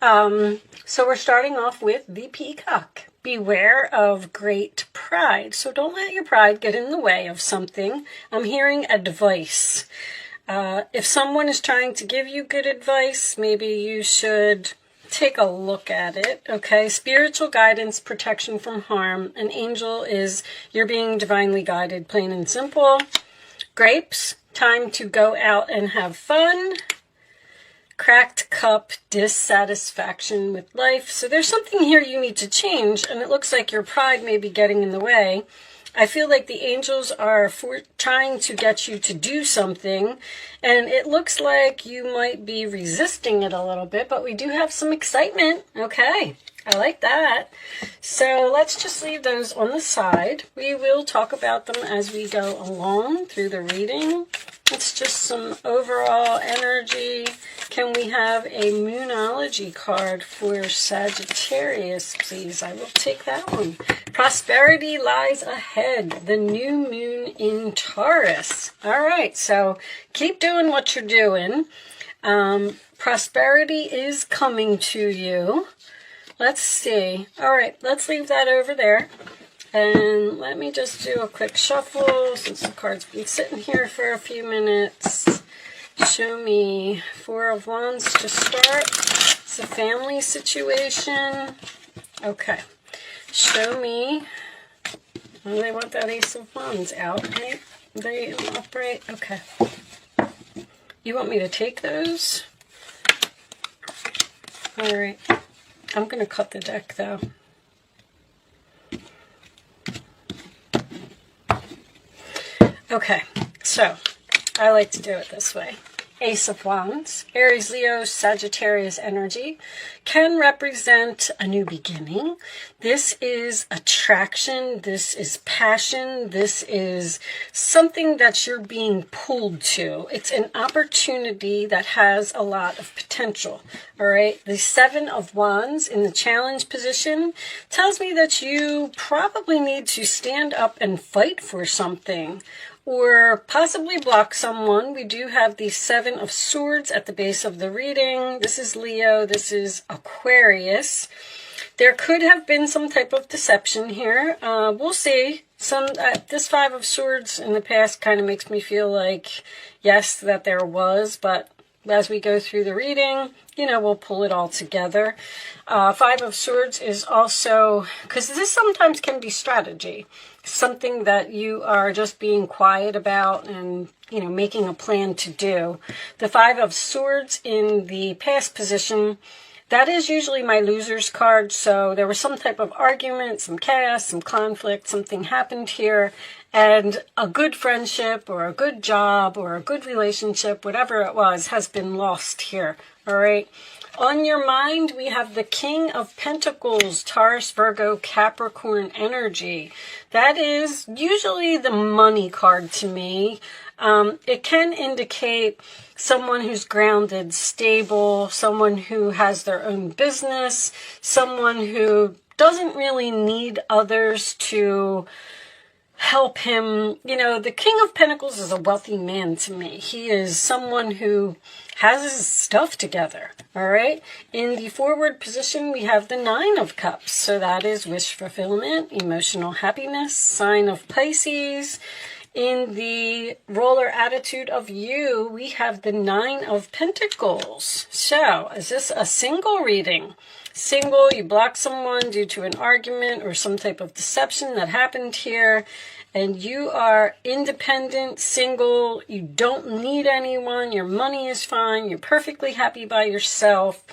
So we're starting off with the peacock. Beware of great pride. So don't let your pride get in the way of something. I'm hearing advice. If someone is trying to give you good advice, maybe you should take a look at it, okay? Spiritual guidance, protection from harm. An angel is you're being divinely guided, plain and simple. Grapes, time to go out and have fun. Cracked cup, dissatisfaction with life. So there's something here you need to change, and it looks like your pride may be getting in the way. I feel like the angels are trying to get you to do something, and it looks like you might be resisting it a little bit, but we do have some excitement. Okay, I like that. So let's just leave those on the side. We will talk about them as we go along through the reading. It's just some overall energy. Can we have a Moonology card for Sagittarius, please? I will take that one. Prosperity lies ahead. The new moon in Taurus. All right, so keep doing what you're doing. Prosperity is coming to you. Let's see. All right, let's leave that over there. And let me just do a quick shuffle since the card's been sitting here for a few minutes. Show me Four of Wands to start. It's a family situation. Okay. Show me. Well, they want that Ace of Wands out, right? They upright. Okay. You want me to take those? All right. I'm going to cut the deck, though. Okay, so I like to do it this way. Ace of Wands, Aries, Leo, Sagittarius energy can represent a new beginning. This is attraction. This is passion. This is something that you're being pulled to. It's an opportunity that has a lot of potential. All right. The Seven of Wands in the challenge position tells me that you probably need to stand up and fight for something, or possibly block someone. We do have the Seven of Swords at the base of the reading. This is Leo. This is Aquarius. There could have been some type of deception here. We'll see. This Five of Swords in the past kind of makes me feel like, yes, that there was, but as we go through the reading, you know, we'll pull it all together. Five of Swords is also, because this sometimes can be strategy, something that you are just being quiet about and, you know, making a plan to do. The Five of Swords in the past position, that is usually my loser's card. So there was some type of argument, some chaos, some conflict, something happened here, and a good friendship or a good job or a good relationship, whatever it was, has been lost here. All right. On your mind, we have the King of Pentacles, Taurus, Virgo, Capricorn energy. That is usually the money card to me. It can indicate someone who's grounded, stable, someone who has their own business, someone who doesn't really need others to help him. You know, the King of Pentacles is a wealthy man to me. He is someone who has his stuff together, all right? In the forward position, we have the Nine of Cups. So that is wish fulfillment, emotional happiness, sign of Pisces. In the roller attitude of you, we have the Nine of Pentacles. So is this a single reading? Single, you block someone due to an argument or some type of deception that happened here, and you are independent, single, you don't need anyone, your money is fine, you're perfectly happy by yourself.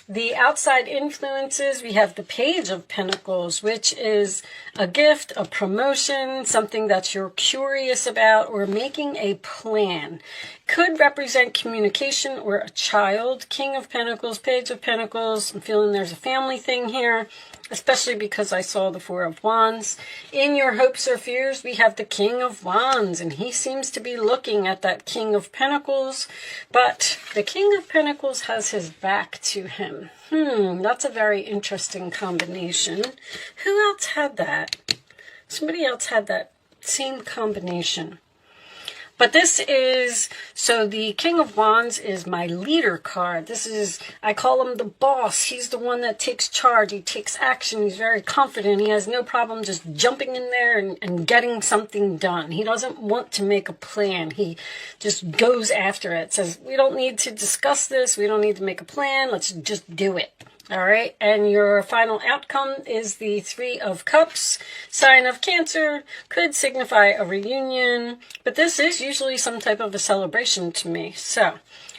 The outside influences, we have the Page of Pentacles, which is a gift, a promotion, something that you're curious about, or making a plan. Could represent communication or a child. King of Pentacles, Page of Pentacles. I'm feeling there's a family thing here, especially because I saw the Four of Wands. In your hopes or fears, we have the King of Wands, and he seems to be looking at that King of Pentacles, but the King of Pentacles has his back to him. That's a very interesting combination. Who else had that? Somebody else had that same combination. But this is, so the King of Wands is my leader card. This is, I call him the boss. He's the one that takes charge. He takes action. He's very confident. He has no problem just jumping in there and getting something done. He doesn't want to make a plan. He just goes after it. Says, we don't need to discuss this. We don't need to make a plan. Let's just do it. All right, and your final outcome is the Three of Cups, sign of Cancer, could signify a reunion, but this is usually some type of a celebration to me. So,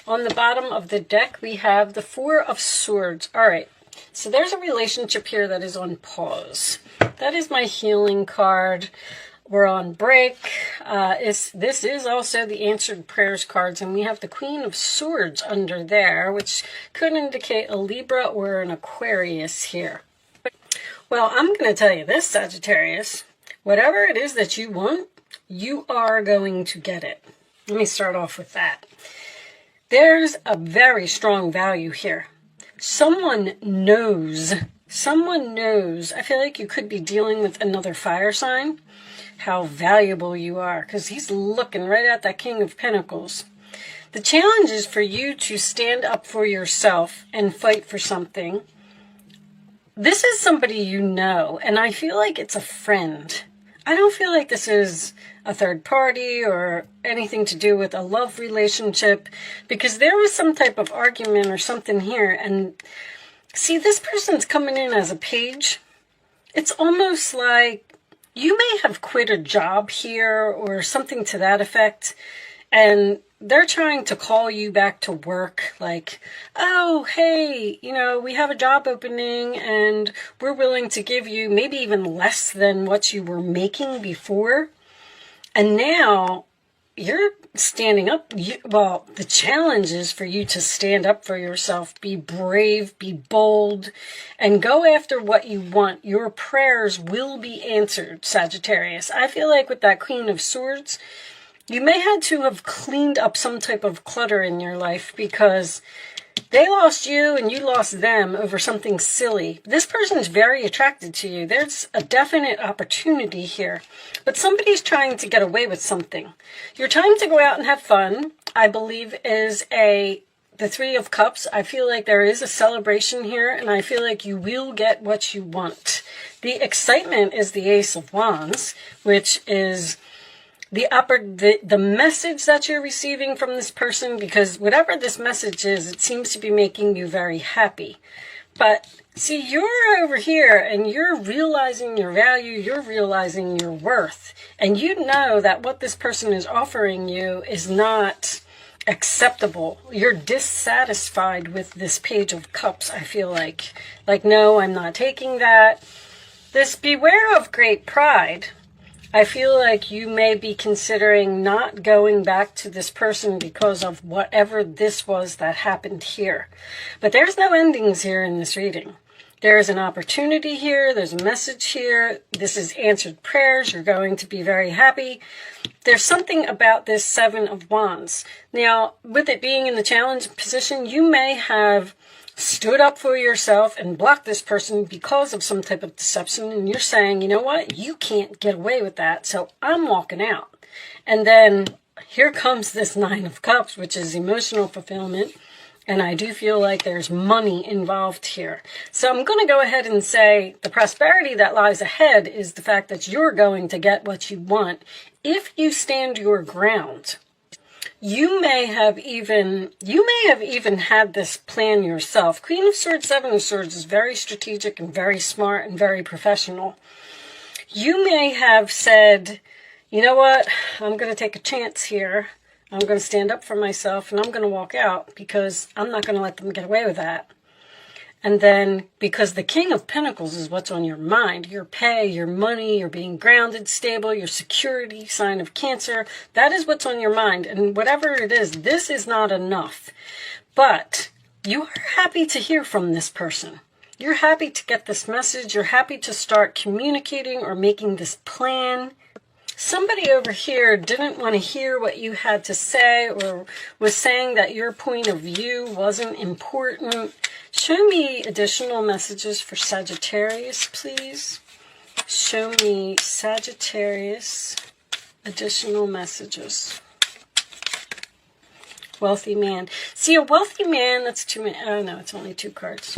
on the bottom of the deck, we have the Four of Swords. All right, so there's a relationship here that is on pause. That is my healing card. We're on break. This is also the answered prayers cards, and we have the Queen of Swords under there, which could indicate a Libra or an Aquarius here. Well, I'm going to tell you this, Sagittarius. Whatever it is that you want, you are going to get it. Let me start off with that. There's a very strong value here. Someone knows. I feel like you could be dealing with another fire sign. How valuable you are, because he's looking right at that King of Pentacles. The challenge is for you to stand up for yourself and fight for something. This is somebody you know, and I feel like it's a friend. I don't feel like this is a third party or anything to do with a love relationship, because there was some type of argument or something here. And see, this person's coming in as a page. It's almost like you may have quit a job here or something to that effect, and they're trying to call you back to work like, oh, hey, we have a job opening and we're willing to give you maybe even less than what you were making before. And now you're standing up. Well, the challenge is for you to stand up for yourself, be brave, be bold, and go after what you want. Your prayers will be answered, Sagittarius. I feel like with that Queen of Swords, you may have to have cleaned up some type of clutter in your life because they lost you and you lost them over something silly. This person is very attracted to you. There's a definite opportunity here. But somebody's trying to get away with something. Your time to go out and have fun, I believe, is the Three of Cups. I feel like there is a celebration here, and I feel like you will get what you want. The excitement is the Ace of Wands, which is the message that you're receiving from this person, because whatever this message is, it seems to be making you very happy. But see, you're over here and you're realizing your value, you're realizing your worth, and you know that what this person is offering you is not acceptable. You're dissatisfied with this Page of Cups, I feel like. Like, no, I'm not taking that. This beware of great pride. I feel like you may be considering not going back to this person because of whatever this was that happened here. But there's no endings here in this reading. There's an opportunity here. There's a message here. This is answered prayers. You're going to be very happy. There's something about this Seven of Wands. Now, with it being in the challenge position, you may have stood up for yourself and blocked this person because of some type of deception, and you're saying, you know what, you can't get away with that, so I'm walking out. And then here comes this Nine of Cups, which is emotional fulfillment, and I do feel like there's money involved here. So I'm going to go ahead and say the prosperity that lies ahead is the fact that you're going to get what you want if you stand your ground. You may have even had this plan yourself. Queen of Swords, Seven of Swords is very strategic and very smart and very professional. You may have said, you know what, I'm going to take a chance here. I'm going to stand up for myself and I'm going to walk out because I'm not going to let them get away with that. And then, because the King of Pentacles is what's on your mind, your pay, your money, your being grounded, stable, your security, sign of Cancer, that is what's on your mind. And whatever it is, this is not enough. But you are happy to hear from this person. You're happy to get this message. You're happy to start communicating or making this plan. Somebody over here didn't want to hear what you had to say or was saying that your point of view wasn't important. Show me additional messages for Sagittarius, please. Show me Sagittarius additional messages. Wealthy man. See, a wealthy man, that's too many. Oh, no, it's only 2 cards.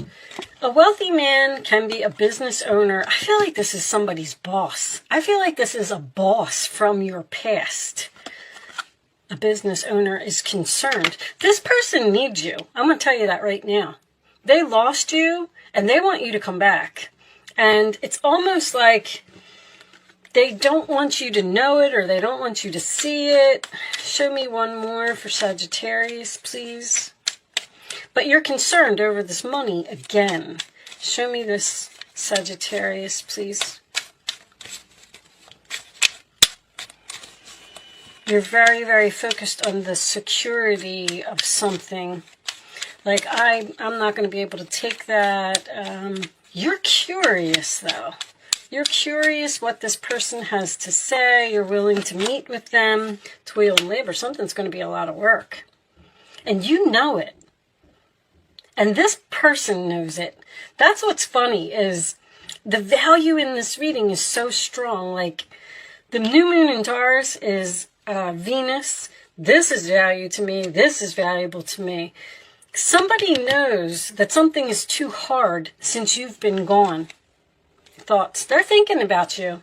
A wealthy man can be a business owner. I feel like this is somebody's boss. I feel like this is a boss from your past. A business owner is concerned. This person needs you. I'm going to tell you that right now. They lost you, and they want you to come back. And it's almost like they don't want you to know it, or they don't want you to see it. Show me one more for Sagittarius, please. But you're concerned over this money again. Show me this, Sagittarius, please. You're very, very focused on the security of something. Like, I'm not going to be able to take that. You're curious, though. You're curious what this person has to say. You're willing to meet with them. Toil and labor. Something's going to be a lot of work. And you know it. And this person knows it. That's what's funny, is the value in this reading is so strong. Like, the new moon in Taurus is Venus. This is value to me. This is valuable to me. Somebody knows that something is too hard since you've been gone. Thoughts. They're thinking about you.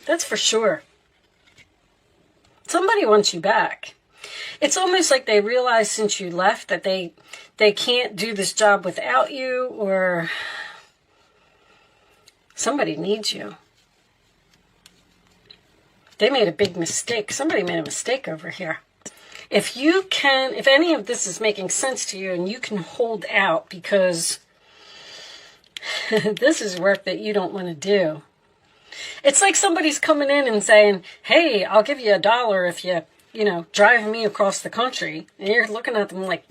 That's for sure. Somebody wants you back. It's almost like they realize since you left that they can't do this job without you, or somebody needs you. They made a big mistake. Somebody made a mistake over here. If any of this is making sense to you and you can hold out, because this is work that you don't want to do. It's like somebody's coming in and saying, hey, I'll give you $1 if you drive me across the country. And you're looking at them like,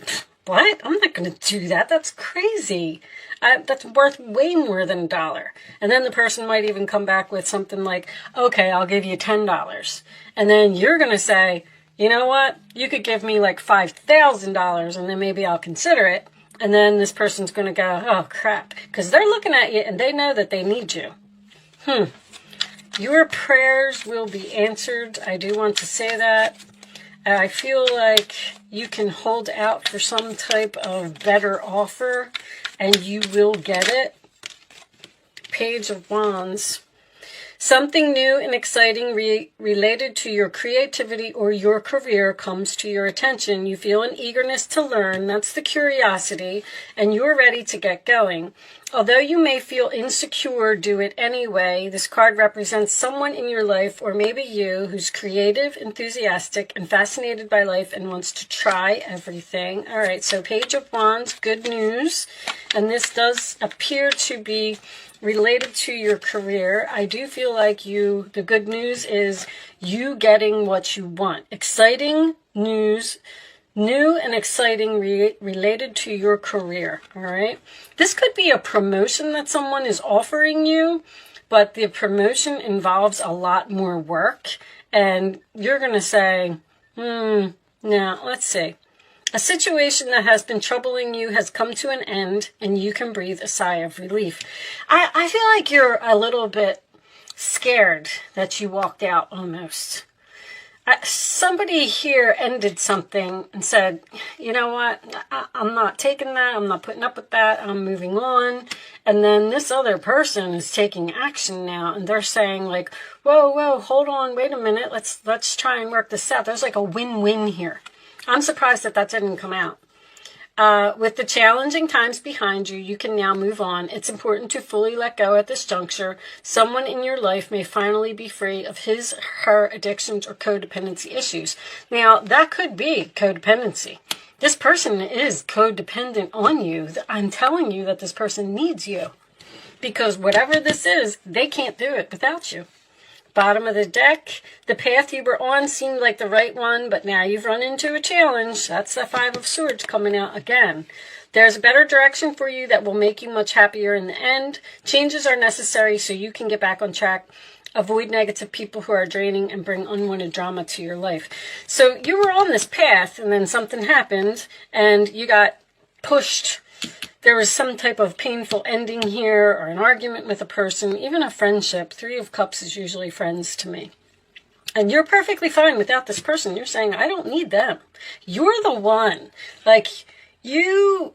what? I'm not going to do that. That's crazy. That's worth way more than $1. And then the person might even come back with something like, okay, I'll give you $10. And then you're going to say, you know what? You could give me like $5,000 and then maybe I'll consider it. And then this person's going to go, oh, crap. Because they're looking at you and they know that they need you. Your prayers will be answered. I do want to say that. I feel like you can hold out for some type of better offer and you will get it. Page of Wands. Something new and exciting related to your creativity or your career comes to your attention. You feel an eagerness to learn. That's the curiosity. And you're ready to get going. Although you may feel insecure, do it anyway. This card represents someone in your life, or maybe you, who's creative, enthusiastic, and fascinated by life and wants to try everything. All right, so Page of Wands, good news. And this does appear to be related to your career. I do feel like the good news is you getting what you want. Exciting news, new and exciting related to your career, all right? This could be a promotion that someone is offering you, but the promotion involves a lot more work, and you're going to say, now, let's see. A situation that has been troubling you has come to an end, and you can breathe a sigh of relief. I feel like you're a little bit scared that you walked out almost. Somebody here ended something and said, you know what, I'm not taking that, I'm not putting up with that, I'm moving on. And then this other person is taking action now, and they're saying like, whoa, hold on, wait a minute, let's try and work this out. There's like a win-win here. I'm surprised that didn't come out. With the challenging times behind you, you can now move on. It's important to fully let go at this juncture. Someone in your life may finally be free of her addictions or codependency issues. Now, that could be codependency. This person is codependent on you. I'm telling you that this person needs you. Because whatever this is, they can't do it without you. Bottom of the deck, the path you were on seemed like the right one, but now you've run into a challenge. That's the Five of Swords coming out again. There's a better direction for you that will make you much happier in the end. Changes are necessary so you can get back on track. Avoid negative people who are draining and bring unwanted drama to your life. So you were on this path, and then something happened, and you got pushed. There was some type of painful ending here, or an argument with a person, even a friendship. 3 of Cups is usually friends to me. And you're perfectly fine without this person. You're saying, I don't need them. You're the one. Like, you...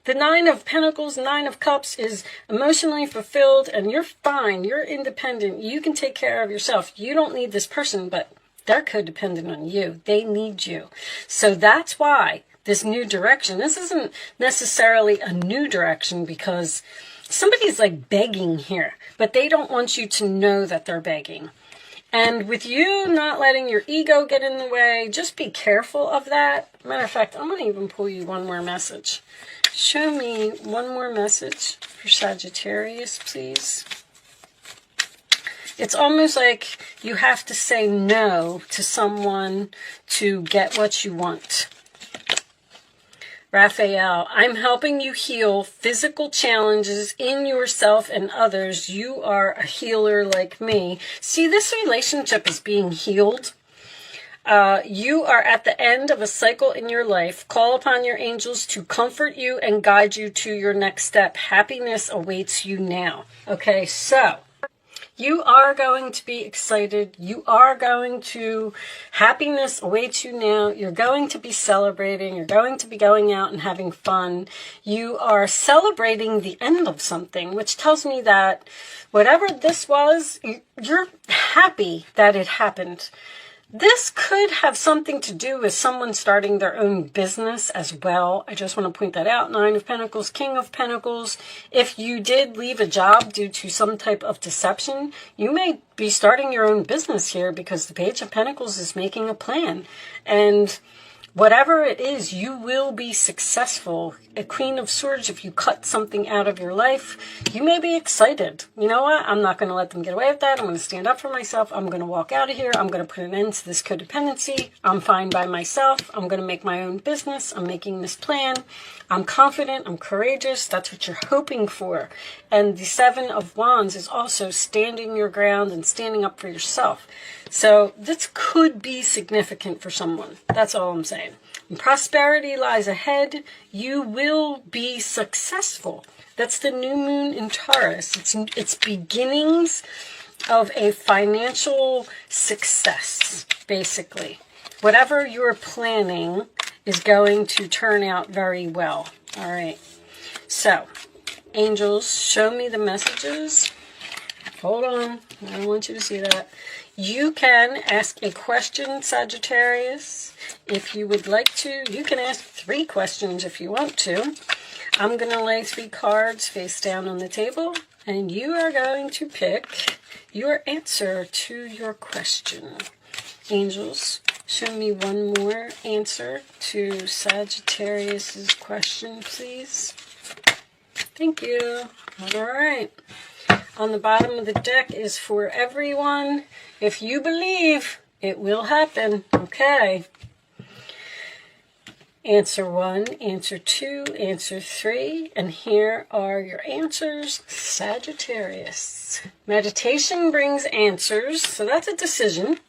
The Nine of Pentacles, Nine of Cups is emotionally fulfilled, and you're fine. You're independent. You can take care of yourself. You don't need this person, but they're codependent on you. They need you. So that's why this new direction, this isn't necessarily a new direction because somebody's like begging here, but they don't want you to know that they're begging. And with you not letting your ego get in the way, just be careful of that. Matter of fact, I'm going to even pull you one more message. Show me one more message for Sagittarius, please. It's almost like you have to say no to someone to get what you want. Raphael, I'm helping you heal physical challenges in yourself and others. You are a healer like me. See, this relationship is being healed. You are at the end of a cycle in your life. Call upon your angels to comfort you and guide you to your next step. Happiness awaits you now. Okay, so... you are going to be excited. You are going to, happiness awaits you now. You're going to be celebrating. You're going to be going out and having fun. You are celebrating the end of something, which tells me that whatever this was, you're happy that it happened. This could have something to do with someone starting their own business as well. I just want to point that out. Nine of Pentacles, King of Pentacles. If you did leave a job due to some type of deception, you may be starting your own business here because the Page of Pentacles is making a plan. And whatever it is, you will be successful. A Queen of Swords, if you cut something out of your life, you may be excited. You know what? I'm not going to let them get away with that. I'm going to stand up for myself. I'm going to walk out of here. I'm going to put an end to this codependency. I'm fine by myself. I'm going to make my own business. I'm making this plan. I'm confident. I'm courageous. That's what you're hoping for. And the Seven of Wands is also standing your ground and standing up for yourself. So this could be significant for someone. That's all I'm saying. And prosperity lies ahead. You will be successful. That's the new moon in Taurus. It's beginnings of a financial success, basically. Whatever you're planning is going to turn out very well. All right. So, angels, show me the messages. Hold on. I don't want you to see that. You can ask a question, Sagittarius, if you would like to. You can ask 3 questions if you want to. I'm going to lay 3 cards face down on the table, and you are going to pick your answer to your question. Angels, show me one more answer to Sagittarius's question, please. Thank you. All right. On the bottom of the deck is for everyone. If you believe, it will happen. Okay. Answer 1, answer 2, answer 3. And here are your answers, Sagittarius. Meditation brings answers, so that's a decision.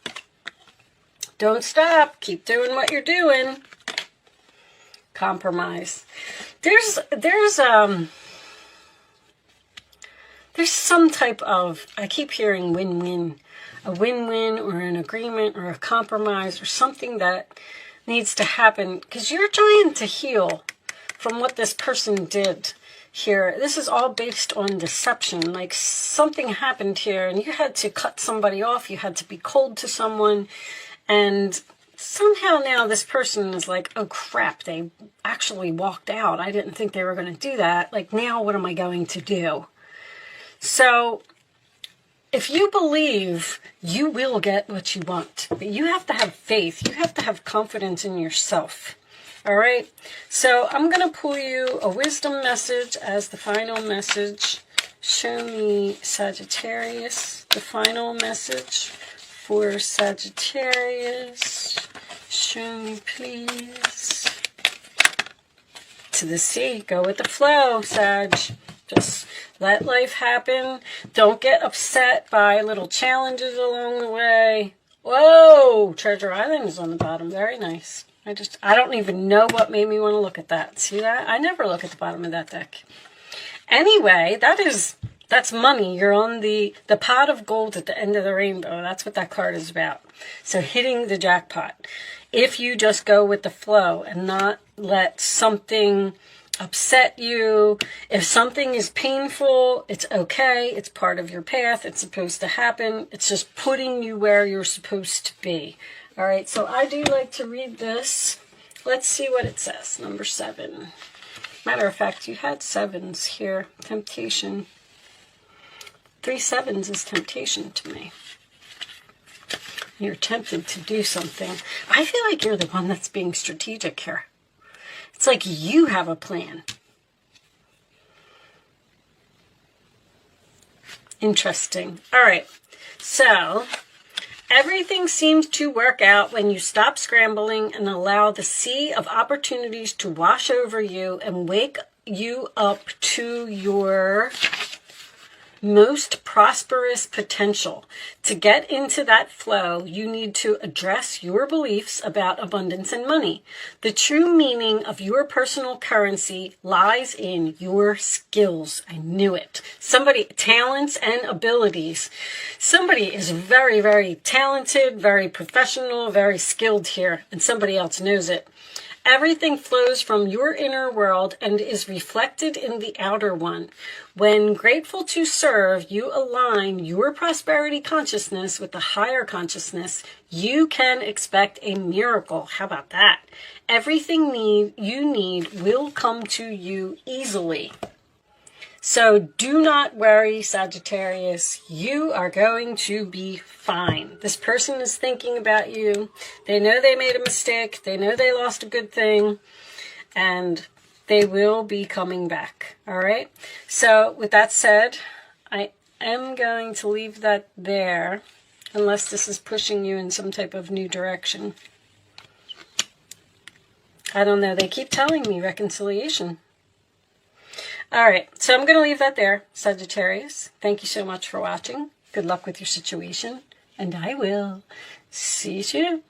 Don't stop. Keep doing what you're doing. Compromise. There's some type of, I keep hearing win-win, a win-win or an agreement or a compromise or something that needs to happen because you're trying to heal from what this person did here. This is all based on deception. Like something happened here and you had to cut somebody off. You had to be cold to someone. And somehow now this person is like, oh crap, they actually walked out. I didn't think they were going to do that. Like now what am I going to do? So if you believe, you will get what you want. But you have to have faith. You have to have confidence in yourself. All right? So I'm going to pull you a wisdom message as the final message. Show me, Sagittarius, the final message for Sagittarius. Show me, please. To the sea. Go with the flow, Sag. Just let life happen. Don't get upset by little challenges along the way. Whoa! Treasure Island is on the bottom. Very nice. I don't even know what made me want to look at that. See that? I never look at the bottom of that deck. Anyway, that is That's money. You're on the pot of gold at the end of the rainbow. That's what that card is about. So hitting the jackpot. If you just go with the flow and not let something upset you. If something is painful, it's okay. It's part of your path. It's supposed to happen. It's just putting you where you're supposed to be. All right, so I do like to read this. Let's see what it says. Number 7. Matter of fact, you had 7s here. Temptation. 3 7s is temptation to me. You're tempted to do something. I feel like you're the one that's being strategic here. It's like you have a plan. Interesting. All right. So everything seems to work out when you stop scrambling and allow the sea of opportunities to wash over you and wake you up to your most prosperous potential. To get into that flow, you need to address your beliefs about abundance and money. The true meaning of your personal currency lies in your skills. I knew it. Talents and abilities. Somebody is very, very talented, very professional, very skilled here, and somebody else knows it. Everything flows from your inner world and is reflected in the outer one. When grateful to serve, you align your prosperity consciousness with the higher consciousness. You can expect a miracle. How about that? Everything you need will come to you easily. So do not worry, Sagittarius. You are going to be fine. This person is thinking about you. They know they made a mistake. They know they lost a good thing. And they will be coming back. All right? So with that said, I am going to leave that there. Unless this is pushing you in some type of new direction. I don't know. They keep telling me reconciliation. All right, so I'm going to leave that there, Sagittarius. Thank you so much for watching. Good luck with your situation, and I will see you soon.